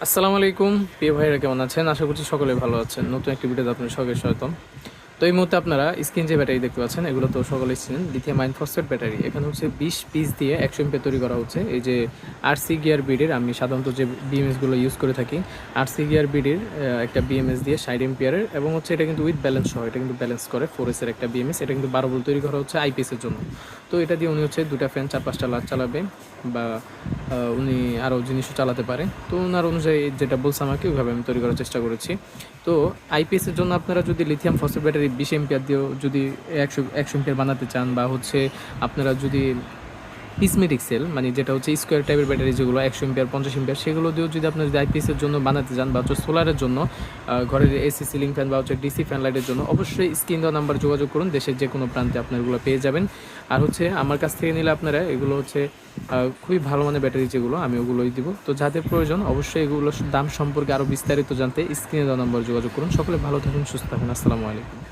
আসসালামু আলাইকুম প্রিয় ভাইরা, কেমন আছেন? আশা করছি সকলে ভালো আছেন। নতুন একটি ভিডিওতে আপনাদের সকলে স্বাগতম। তো এই মুহূর্তে আপনারা স্ক্রিন যে ব্যাটারি দেখতে পাচ্ছেন, এগুলো তো সকলেই চিনেন, লিথিয়াম আয়ন ফসফেট ব্যাটারি। এখানে হচ্ছে 20 পিস দিয়ে 100 এমপিয়ার তৈরি করা হচ্ছে। এই যে আরসি গিয়ার বিডির, আমি সাধারণত যে বিএমএসগুলো ইউজ করে থাকি, আরসি গিয়ার বিডির একটা বিএমএস দিয়ে 60 এমপিয়ারের, এবং হচ্ছে এটা কিন্তু উইথ ব্যালেন্স সহ, এটা কিন্তু ব্যালেন্স করে 4S এর একটা বিএমএস। এটা কিন্তু 12 ভোল্ট তৈরি করা হচ্ছে আইপিএসের জন্য। তো এটা দিয়ে উনি হচ্ছে 2টা ফ্যান 4-5টা লাইট চালাবে, বা উনি আরও জিনিসও চালাতে পারে। তো ওনার অনুযায়ী যেটা বলছে আমাকে, ওইভাবে আমি তৈরি করার চেষ্টা করেছি। তো আইপিএসের জন্য আপনারা যদি লিথিয়াম ফসফেট ব্যাটারি 20 এমপিয়ার দিয়েও যদি 100 এমপিয়ার বানাতে চান, বা হচ্ছে আপনারা যদি পিসমেটিক সেল, মানে যেটা হচ্ছে স্কোয়ার টাইপের ব্যাটারি, যেগুলো 100 এমপিয়ার 50 এমপিয়ার, সেগুলো দিয়েও যদি আপনার যদি আইপিএসের জন্য বানাতে চান, বা হচ্ছে সোলারের জন্য, ঘরের এসি সিলিং ফ্যান বা হচ্ছে ডিসি ফ্যান লাইটের জন্য, অবশ্যই স্ক্রিন দেওয়া নাম্বার যোগাযোগ করুন। দেশের যে কোনো প্রান্তে আপনার এগুলো পেয়ে যাবেন। আর হচ্ছে আমার কাছ থেকে নিলে আপনারা এগুলো হচ্ছে খুবই ভালো মানের ব্যাটারি, যেগুলো আমি ওগুলোই দিব। তো যাদের প্রয়োজন অবশ্যই এগুলোর দাম সম্পর্কে আরও বিস্তারিত জানতে স্ক্রিনে দেওয়া নাম্বার যোগাযোগ করুন। সকলে ভালো থাকুন, সুস্থ থাকুন। আসসালামু আলাইকুম।